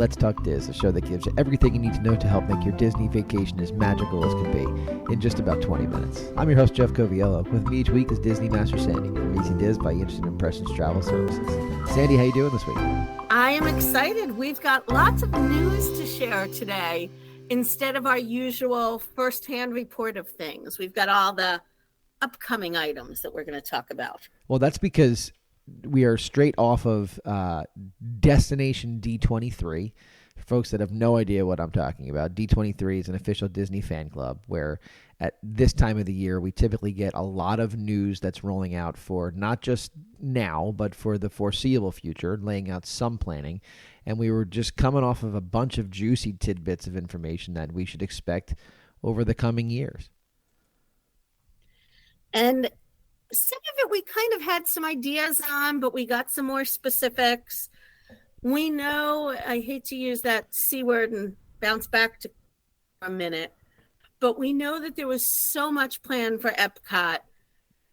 Let's Talk Diz, a show that gives you everything you need to know to help make your Disney vacation as magical as can be in just about 20 minutes. I'm your host, Jeff Coviello. With me each week is Disney Master Sandy, Amazing Diz by Instant Impressions Travel Services. Sandy, how you doing this week? I am excited. We've got lots of news to share today. Instead of our usual first-hand report of things, we've got all the upcoming items that we're going to talk about. Well, that's because we are straight off of Destination D23. For folks that have no idea what I'm talking about, D23 is an official Disney fan club where at this time of the year, we typically get a lot of news that's rolling out for not just now, but for the foreseeable future, laying out some planning. And we were just coming off of a bunch of juicy tidbits of information that we should expect over the coming years. And some of it we kind of had some ideas on, but we got some more specifics. We know, I hate to use that C word and bounce back to a minute, but we know that there was so much planned for Epcot,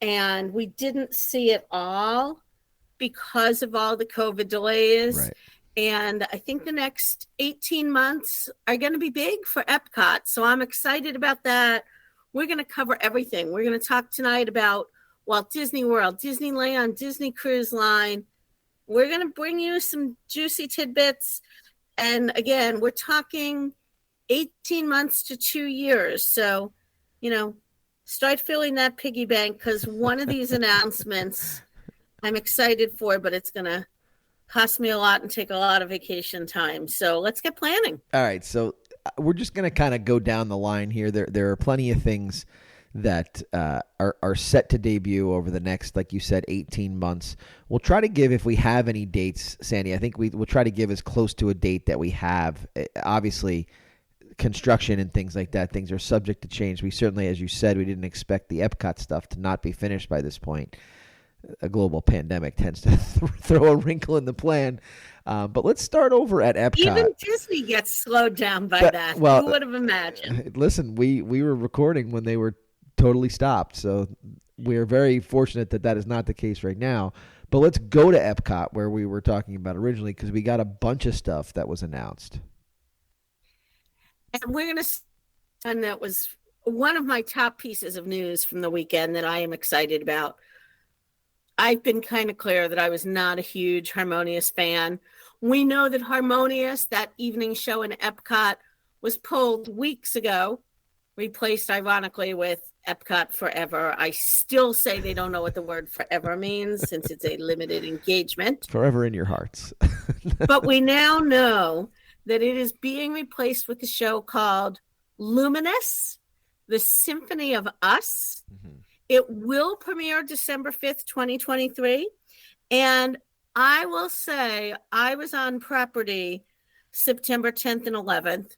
and we didn't see it all because of all the COVID delays. Right. And I think the next 18 months are going to be big for Epcot. So I'm excited about that. We're going to cover everything. We're going to talk tonight about Walt Disney World, Disneyland, Disney Cruise Line. We're going to bring you some juicy tidbits. And again, we're talking 18 months to 2 years. So, start filling that piggy bank, because one of these announcements I'm excited for, but it's going to cost me a lot and take a lot of vacation time. So let's get planning. All right. So we're just going to kind of go down the line here. There are plenty of things that are set to debut over the next, like you said, 18 months. We'll try to give, if we have any dates, Sandy, I think we'll try to give as close to a date that we have. Obviously, construction and things like that, things are subject to change. We certainly, as you said, we didn't expect the Epcot stuff to not be finished by this point. A global pandemic tends to throw a wrinkle in the plan. But let's start over at Epcot. Even Disney gets slowed down by that. Well, who would have imagined? Listen, we were recording when they were totally stopped. So we are very fortunate that is not the case right now. But let's go to Epcot, where we were talking about originally, because we got a bunch of stuff that was announced. And we're going to, and that was one of my top pieces of news from the weekend that I am excited about. I've been kind of clear that I was not a huge Harmonious fan. We know that Harmonious, that evening show in Epcot, was pulled weeks ago, replaced ironically with Epcot Forever. I still say they don't know what the word forever means, since it's a limited engagement. Forever in your hearts. But we now know that it is being replaced with a show called Luminous, the Symphony of Us. Mm-hmm. It will premiere December 5th, 2023. And I will say I was on property September 10th and 11th,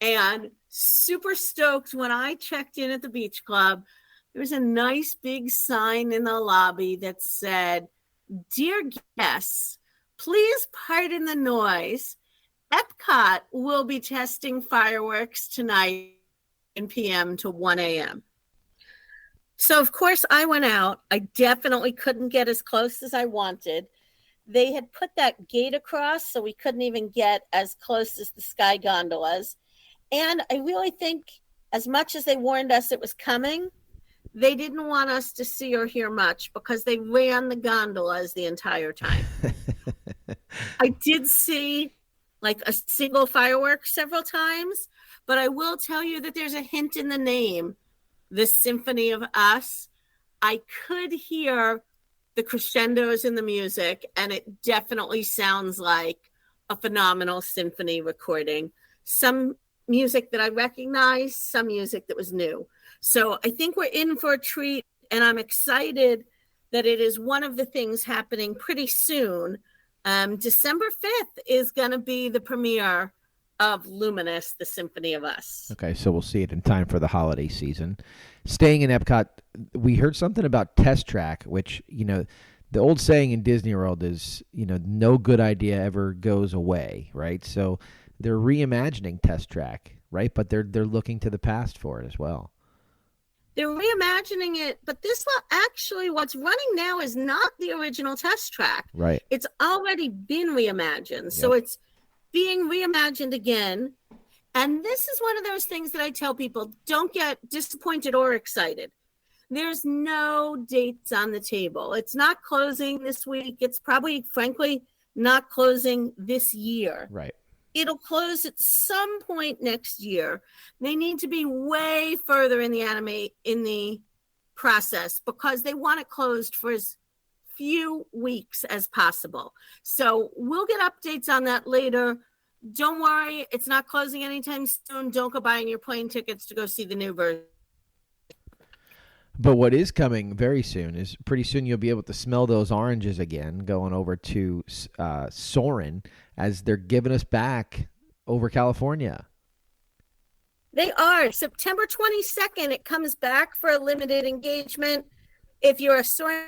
and super stoked when I checked in at the beach club. There was a nice big sign in the lobby that said, "Dear guests, please pardon the noise. Epcot will be testing fireworks tonight, 10 p.m. to 1 a.m. So, of course, I went out. I definitely couldn't get as close as I wanted. They had put that gate across, so we couldn't even get as close as the sky gondolas. And I really think, as much as they warned us it was coming, they didn't want us to see or hear much, because they ran the gondolas the entire time. I did see like a single firework several times, but I will tell you that there's a hint in the name, the Symphony of Us. I could hear the crescendos in the music, and it definitely sounds like a phenomenal symphony recording. Some music that I recognized, some music that was new. So I think we're in for a treat, and I'm excited that it is one of the things happening pretty soon. December 5th is going to be the premiere of Luminous, the Symphony of Us. Okay, so we'll see it in time for the holiday season. Staying in Epcot, we heard something about Test Track, which, the old saying in Disney World is, no good idea ever goes away, right? So they're reimagining Test Track, right? But they're looking to the past for it as well. They're reimagining it, but this actually, what's running now is not the original Test Track. Right. It's already been reimagined. Yep. So being reimagined again. And this is one of those things that I tell people, don't get disappointed or excited. There's no dates on the table. It's not closing this week. It's probably, frankly, not closing this year. Right. It'll close at some point next year. They need to be way further in the process because they want it closed for as few weeks as possible. So we'll get updates on that later. Don't worry, it's not closing anytime soon. Don't go buying your plane tickets to go see the new version. But what is coming very soon is pretty soon you'll be able to smell those oranges again going over to Soarin as they're giving us back over California. They are. September 22nd, it comes back for a limited engagement. If you're a Soarin'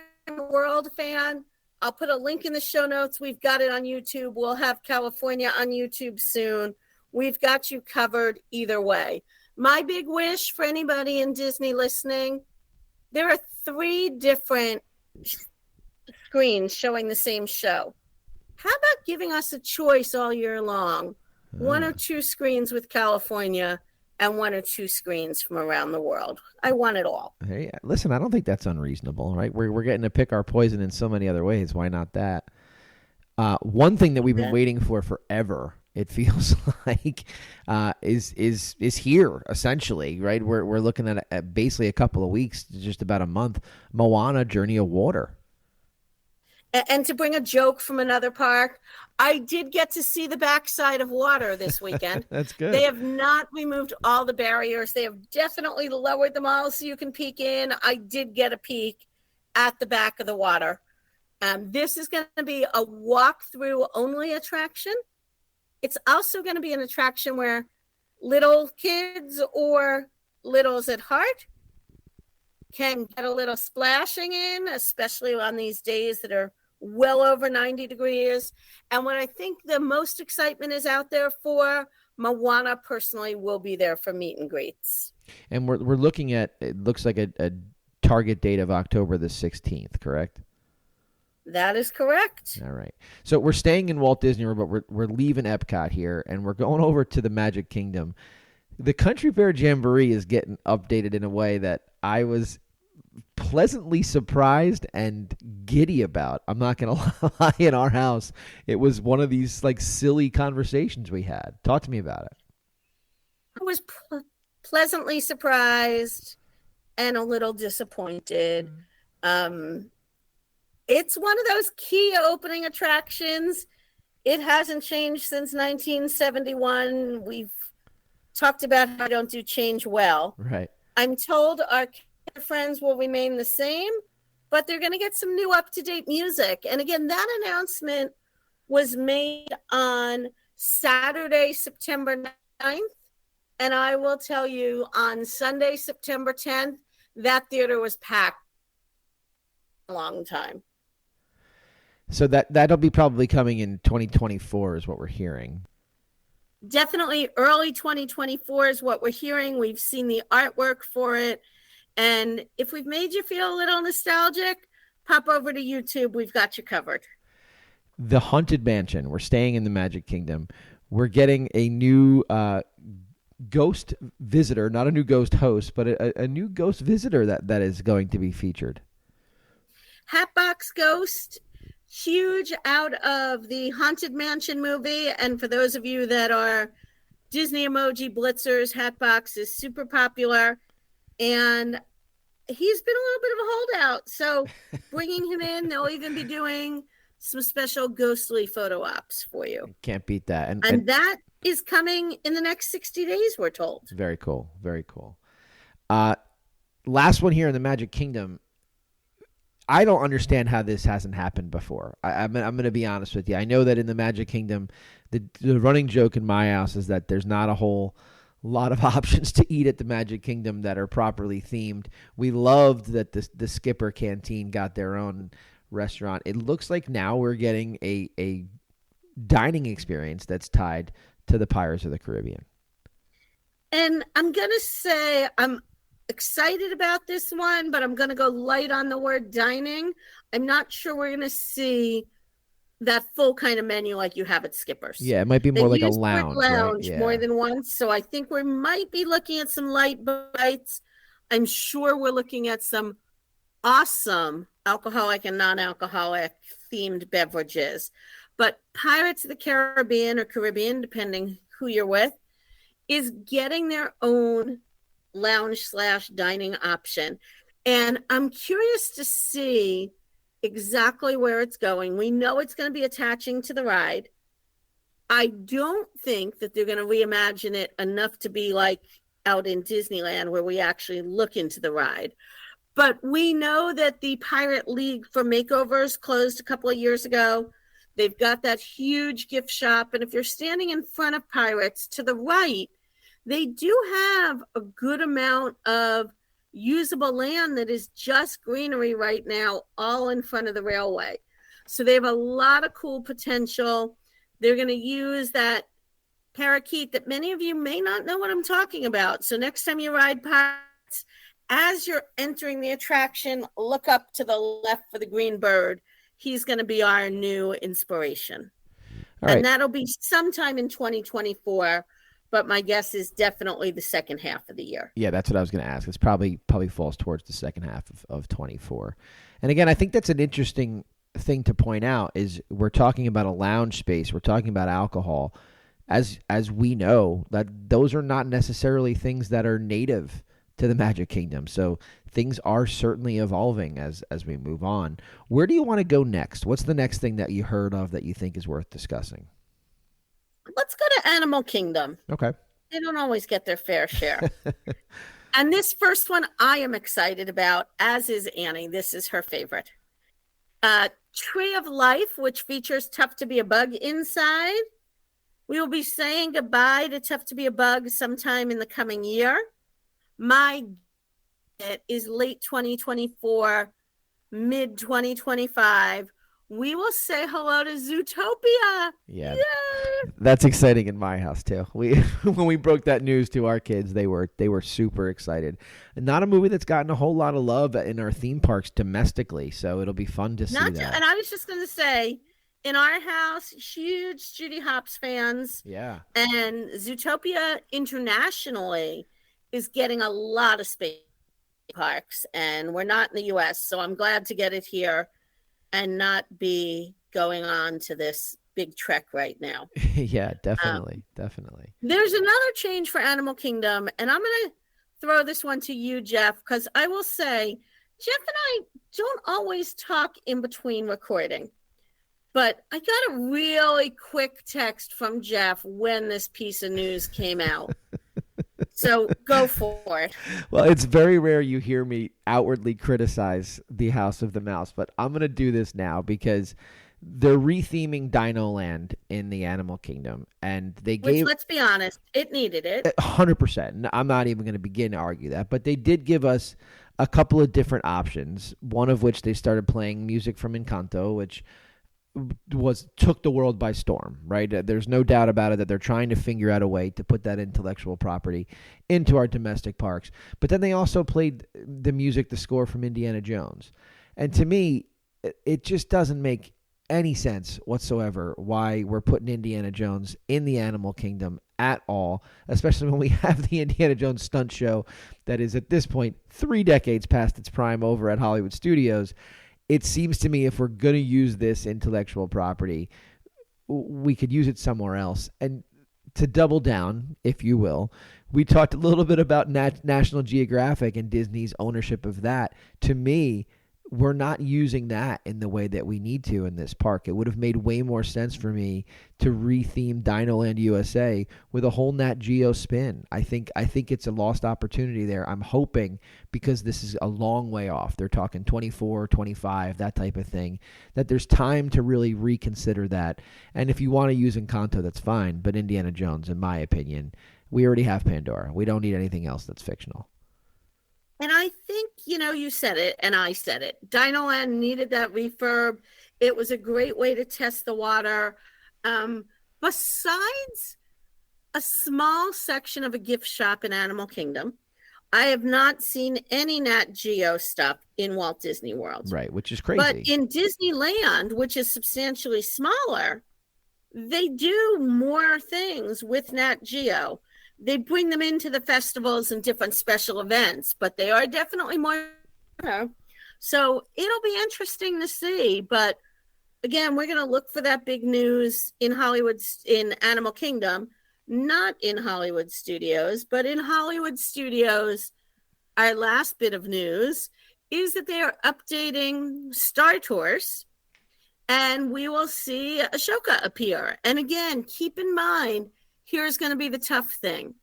World fan, I'll put a link in the show notes. We've got it on YouTube. We'll have California on YouTube soon. We've got you covered either way. My big wish for anybody in Disney listening, there are 3 different screens showing the same show. How about giving us a choice all year long? 1 or 2 screens with California and 1 or 2 screens from around the world. I want it all. Hey, listen, I don't think that's unreasonable, right? We're getting to pick our poison in so many other ways. Why not that? One thing that we've been waiting for forever, it feels like, is here essentially, right? We're looking at basically a couple of weeks, just about a month. Moana Journey of Water. And to bring a joke from another park, I did get to see the backside of water this weekend. That's good. They have not removed all the barriers. They have definitely lowered them all so you can peek in. I did get a peek at the back of the water. This is going to be a walk-through only attraction. It's also going to be an attraction where little kids or littles at heart can get a little splashing in, especially on these days that are well over 90 degrees. And what I think the most excitement is out there for, Moana personally will be there for meet and greets. And we're looking at, it looks like a target date of October the 16th, correct? That is correct. All right. So we're staying in Walt Disney World, but we're leaving Epcot here, and we're going over to the Magic Kingdom. The Country Bear Jamboree is getting updated in a way that I was pleasantly surprised and giddy about. I'm not going to lie, in our house, it was one of these like silly conversations we had. Talk to me about it. I was pleasantly surprised and a little disappointed. It's one of those key opening attractions. It hasn't changed since 1971. We've talked about how I don't do change well. Right. I'm told our friends will remain the same, but they're going to get some new up-to-date music. And again, that announcement was made on Saturday, September 9th. And I will tell you, on Sunday, September 10th, that theater was packed a long time. So that'll be probably coming in 2024 is what we're hearing. Definitely early 2024 is what we're hearing. We've seen the artwork for it. And if we've made you feel a little nostalgic, pop over to YouTube. We've got you covered. The Haunted Mansion. We're staying in the Magic Kingdom. We're getting a new ghost visitor, not a new ghost host, but a new ghost visitor that is going to be featured. Hatbox Ghost, huge out of the Haunted Mansion movie. And for those of you that are Disney emoji blitzers, Hatbox is super popular. And he's been a little bit of a holdout. So bringing him in, they'll even be doing some special ghostly photo ops for you. Can't beat that. And that is coming in the next 60 days, we're told. Very cool. Very cool. Last one here in the Magic Kingdom. I don't understand how this hasn't happened before. I'm going to be honest with you. I know that in the Magic Kingdom, the running joke in my house is that there's not a whole lot of options to eat at the Magic Kingdom that are properly themed. We loved that the Skipper Canteen got their own restaurant. It looks like now we're getting a dining experience that's tied to the Pirates of the Caribbean. And I'm going to say I'm excited about this one, but I'm going to go light on the word dining. I'm not sure we're going to see that full kind of menu like you have at Skipper's. Yeah, it might be more like a lounge, right? Yeah. More than once. So I think we might be looking at some light bites. I'm sure we're looking at some awesome alcoholic and non-alcoholic themed beverages. But Pirates of the Caribbean or Caribbean, depending who you're with, is getting their own lounge/dining option. And I'm curious to see exactly where it's going. We know it's going to be attaching to the ride. I don't think that they're going to reimagine it enough to be like out in Disneyland where we actually look into the ride. But we know that the Pirate League for Makeovers closed a couple of years ago. They've got that huge gift shop. And if you're standing in front of Pirates to the right, they do have a good amount of usable land that is just greenery right now, all in front of the railway. So they have a lot of cool potential. They're going to use that parakeet that many of you may not know what I'm talking about. So next time you ride Pirates, as you're entering the attraction, look up to the left for the green bird. He's going to be our new inspiration. All right. And that'll be sometime in 2024. But my guess is definitely the second half of the year. Yeah, that's what I was going to ask. It's probably falls towards the second half of 24. And again, I think that's an interesting thing to point out is we're talking about a lounge space. We're talking about alcohol. As we know, that those are not necessarily things that are native to the Magic Kingdom. So things are certainly evolving as we move on. Where do you want to go next? What's the next thing that you heard of that you think is worth discussing? Let's go to Animal Kingdom. Okay. They don't always get their fair share. And this first one I am excited about, as is Annie. This is her favorite. Tree of Life, which features Tough to Be a Bug inside. We will be saying goodbye to Tough to Be a Bug sometime in the coming year. My it is late 2024, mid 2025. We will say hello to Zootopia. Yeah. Yay! That's exciting in my house too. When we broke that news to our kids, they were super excited. Not a movie that's gotten a whole lot of love in our theme parks domestically, so it'll be fun to see that. And I was just going to say, in our house, huge Judy Hopps fans. Yeah. And Zootopia internationally is getting a lot of space parks, and we're not in the U.S., so I'm glad to get it here and not be going on to this big trek right now. Yeah, definitely. There's another change for Animal Kingdom, and I'm going to throw this one to you, Jeff, because I will say, Jeff and I don't always talk in between recording, but I got a really quick text from Jeff when this piece of news came out. So go for it. Well, it's very rare you hear me outwardly criticize the House of the Mouse, but I'm going to do this now because they're retheming Dino Land in the Animal Kingdom, and they gave. Let's be honest, it needed it. 100%. I'm not even going to begin to argue that, but they did give us a couple of different options. One of which they started playing music from Encanto, which took the world by storm, right? There's no doubt about it that they're trying to figure out a way to put that intellectual property into our domestic parks. But then they also played the score from Indiana Jones. And to me, it just doesn't make any sense whatsoever why we're putting Indiana Jones in the Animal Kingdom at all, especially when we have the Indiana Jones stunt show that is at this point 3 decades past its prime over at Hollywood Studios. It seems to me if we're going to use this intellectual property, we could use it somewhere else. And to double down, if you will, we talked a little bit about National Geographic and Disney's ownership of that. To me, we're not using that in the way that we need to in this park. It would have made way more sense for me to retheme Dino Land USA with a whole Nat Geo spin. I think it's a lost opportunity there. I'm hoping, because this is a long way off, they're talking 24, 25, that type of thing, that there's time to really reconsider that. And if you want to use Encanto, that's fine. But Indiana Jones, in my opinion, we already have Pandora. We don't need anything else that's fictional. And I think, you said it and I said it. Dino Land needed that refurb. It was a great way to test the water. Besides a small section of a gift shop in Animal Kingdom, I have not seen any Nat Geo stuff in Walt Disney World. Right, which is crazy. But in Disneyland, which is substantially smaller, they do more things with Nat Geo. They bring them into the festivals and different special events, but they are definitely more. So it'll be interesting to see. But again, we're going to look for that big news in Hollywood, in Animal Kingdom, not in Hollywood Studios, but in Hollywood Studios. Our last bit of news is that they are updating Star Tours, and we will see Ahsoka appear. And again, keep in mind, here's going to be the tough thing.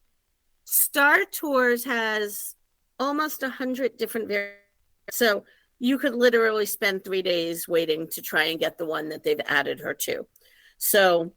Star Tours has almost 100 different variants. So you could literally spend 3 days waiting to try and get the one that they've added her to. So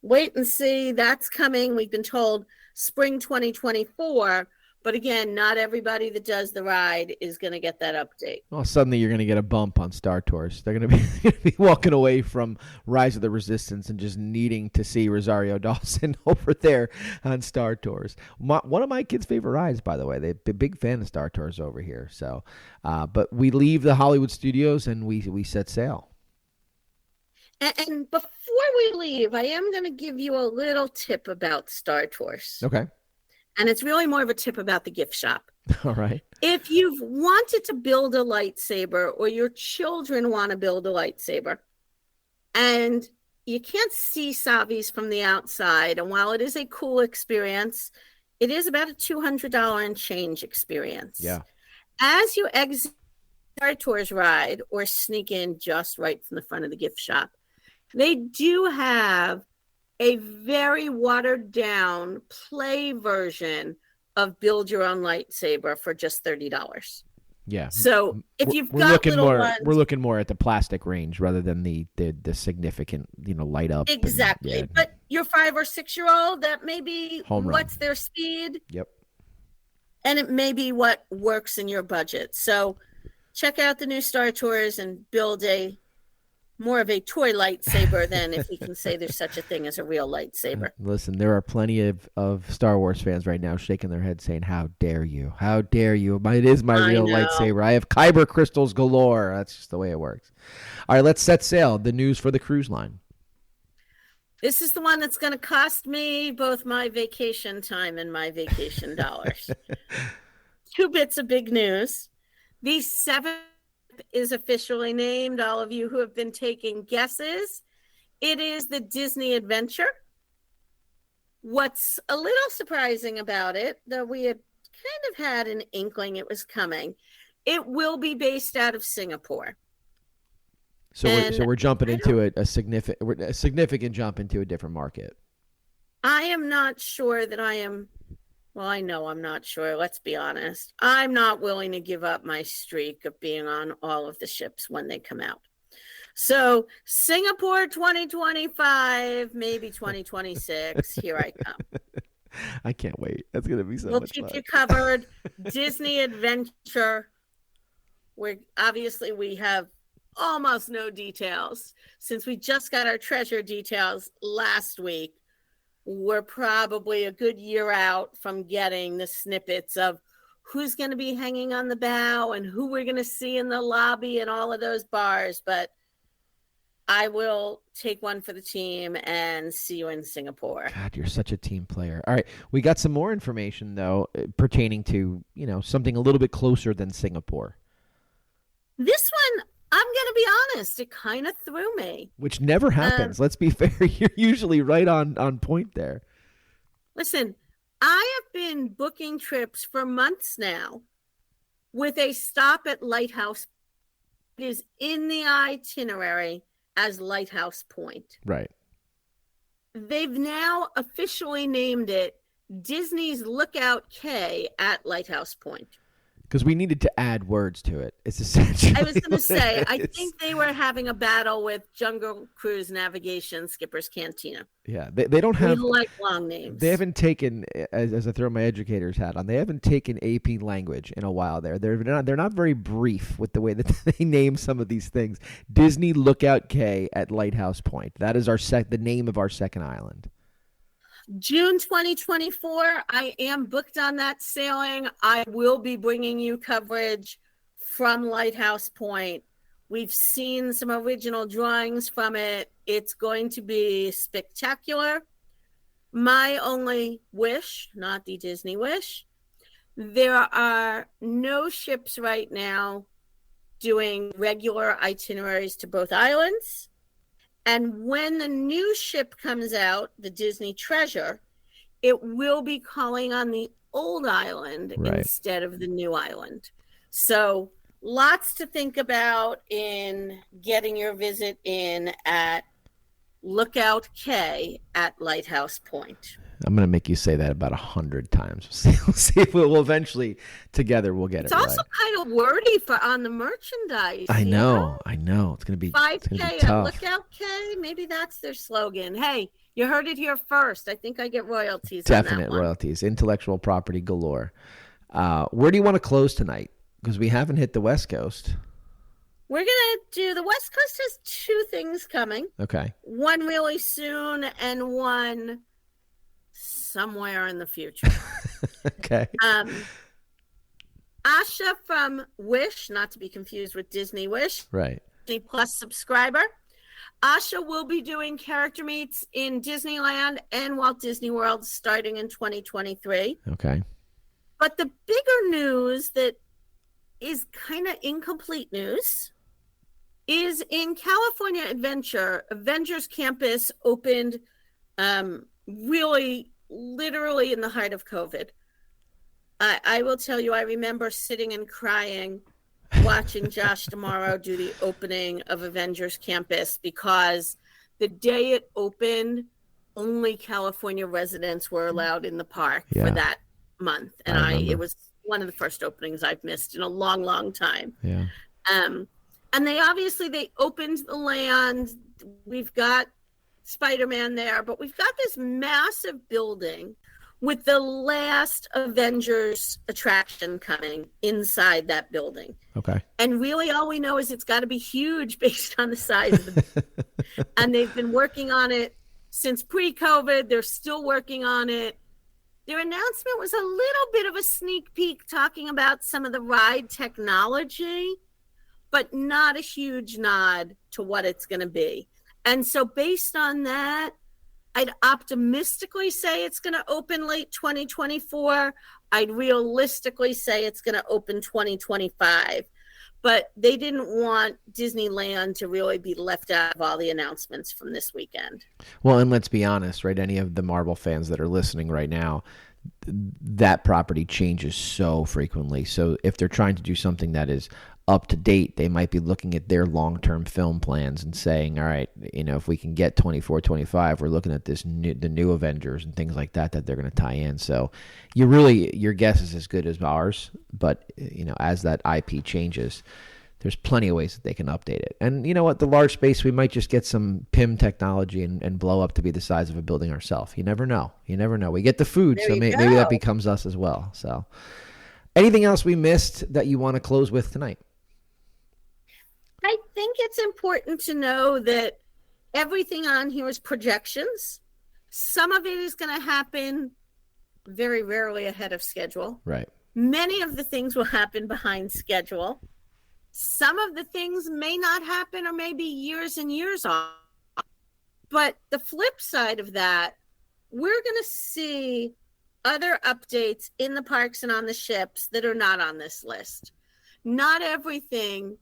wait and see. That's coming. We've been told spring 2024. But again, not everybody that does the ride is going to get that update. Well, suddenly you're going to get a bump on Star Tours. They're going to be walking away from Rise of the Resistance and just needing to see Rosario Dawson over there on Star Tours. One of my kids' favorite rides, by the way. They're a big fan of Star Tours over here. So, but we leave the Hollywood Studios and we set sail. And before we leave, I am going to give you a little tip about Star Tours. Okay. And it's really more of a tip about the gift shop. All right. If you've wanted to build a lightsaber, or your children want to build a lightsaber, and you can't see Savi's from the outside, and while it is a cool experience, it is about a $200 and change experience. Yeah. As you exit Star Tours ride or sneak in just right from the front of the gift shop, they do have a very watered down play version of Build Your Own Lightsaber for just $30. Yeah. So if you've got little ones, we're looking more at the plastic range rather than the significant, light up. Exactly. And, yeah. But your 5 or 6 year old, that may be Home what's run. their speed. Yep. And it may be what works in your budget. So check out the new Star Tours and build more of a toy lightsaber than, if we can say there's such a thing as a real lightsaber. Listen, there are plenty of Star Wars fans right now shaking their heads saying, how dare you? How dare you? It is my real lightsaber. I have kyber crystals galore. That's just the way it works. All right, let's set sail. The news for the cruise line. This is the one that's going to cost me both my vacation time and my vacation dollars. 2 bits of big news. The 7th is officially named. All of you who have been taking guesses, it is the Disney Adventure. What's a little surprising about it, though we had kind of had an inkling it was coming, it will be based out of Singapore. So we're jumping into a significant jump into a different market. I am not sure that I am. Well, I know I'm not sure. Let's be honest. I'm not willing to give up my streak of being on all of the ships when they come out. So Singapore 2025, maybe 2026. Here I come. I can't wait. That's going to be so much fun. We'll keep you covered. Disney Adventure. We have almost no details since we just got our treasure details last week. We're probably a good year out from getting the snippets of who's going to be hanging on the bow and who we're going to see in the lobby and all of those bars. But I will take one for the team and see you in Singapore. God, you're such a team player. All right. We got some more information, though, pertaining to, something a little bit closer than Singapore. This one, I'm going to be honest, it kind of threw me. Which never happens. Let's be fair. You're usually right on point there. Listen, I have been booking trips for months now with a stop at Lighthouse. It is in the itinerary as Lighthouse Point. Right. They've now officially named it Disney's Lookout Cay at Lighthouse Point. Because we needed to add words to it. It's essentially. I was going to say, I think they were having a battle with Jungle Cruise Navigation Skipper's Cantina. Yeah, they don't have. We like long names. They haven't taken, as I throw my educator's hat on, they haven't taken AP language in a while. They're not very brief with the way that they name some of these things. Disney Lookout Cay at Lighthouse Point. That is the name of our second island. June 2024, I am booked on that sailing. I will be bringing you coverage from Lighthouse Point. We've seen some original drawings from it. It's going to be spectacular. My only wish, not the Disney wish, there are no ships right now doing regular itineraries to both islands. And when the new ship comes out, the Disney Treasure, it will be calling on the old island instead of the new island. So lots to think about in getting your visit in at Lookout Cay at Lighthouse Point. I'm going to make you say that about 100 times. We'll see if we'll eventually together we'll get it right. It's also kind of wordy on the merchandise. I know. It's going to be 5K at Lookout Cay. Maybe that's their slogan. Hey, you heard it here first. I think I get royalties. Definite royalties. Intellectual property galore. Where do you want to close tonight? Because we haven't hit the West Coast. We're going to do the West Coast has two things coming. Okay. One really soon and one somewhere in the future. Okay. Asha from Wish, not to be confused with Disney Wish. Right. Disney Plus subscriber. Asha will be doing character meets in Disneyland and Walt Disney World starting in 2023. Okay. But the bigger news that is kind of incomplete news is in California Adventure, Avengers Campus opened really literally in the height of COVID. I will tell you, I remember sitting and crying watching Josh D'Amaro do the opening of Avengers Campus because the day it opened, only California residents were allowed in the park for that month. And it was one of the first openings I've missed in a long, long time. Yeah. And they opened the land. We've got Spider-Man there, but we've got this massive building with the last Avengers attraction coming inside that building. Okay. And really all we know is it's got to be huge based on the size of the and they've been working on it since pre-COVID. They're still working on it. Their announcement was a little bit of a sneak peek talking about some of the ride technology, but not a huge nod to what it's going to be. And so based on that, I'd optimistically say it's going to open late 2024. I'd realistically say it's going to open 2025. But they didn't want Disneyland to really be left out of all the announcements from this weekend. Well, and let's be honest, right? Any of the Marvel fans that are listening right now, that property changes so frequently. So if they're trying to do something that is up to date, they might be looking at their long-term film plans and saying, all right, if we can get 24, 25, we're looking at the new Avengers and things like that they're going to tie in. So your guess is as good as ours, but as that IP changes, there's plenty of ways that they can update it. And you know what, the large space, we might just get some PIM technology and blow up to be the size of a building ourselves. You never know. We get the food, so maybe that becomes us as well. So anything else we missed that you want to close with tonight? I think it's important to know that everything on here is projections. Some of it is going to happen very rarely ahead of schedule. Right. Many of the things will happen behind schedule. Some of the things may not happen or maybe years and years off. But the flip side of that, we're going to see other updates in the parks and on the ships that are not on this list. Not everything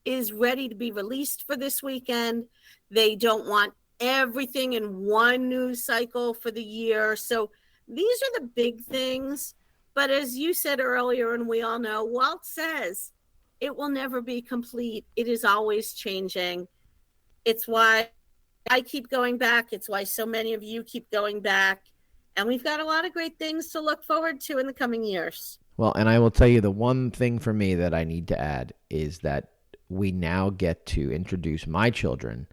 is ready to be released for this weekend. They don't want everything in one news cycle for the year. So these are the big things. But as you said earlier, and we all know, Walt says it will never be complete. It is always changing. It's why I keep going back. It's why so many of you keep going back. And we've got a lot of great things to look forward to in the coming years. Well, and I will tell you the one thing for me that I need to add is that we now get to introduce my children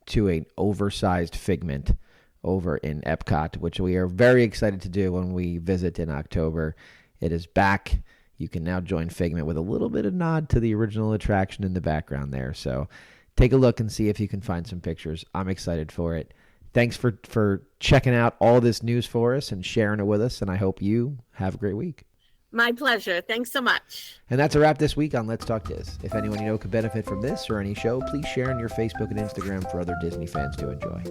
to an oversized Figment over in Epcot, which we are very excited to do when we visit in October. It is back. You can now join Figment with a little bit of nod to the original attraction in the background there. So take a look and see if you can find some pictures. I'm excited for it. thanks for checking out all this news for us and sharing it with us. And I hope you have a great week. My pleasure. Thanks so much. And that's a wrap this week on Let's Talk Diz. If anyone you know could benefit from this or any show, please share on your Facebook and Instagram for other Disney fans to enjoy.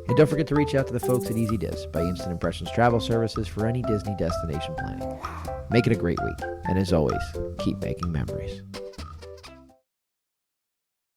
And don't forget to reach out to the folks at Easy Diz by Instant Impressions Travel Services for any Disney destination planning. Make it a great week. And as always, keep making memories.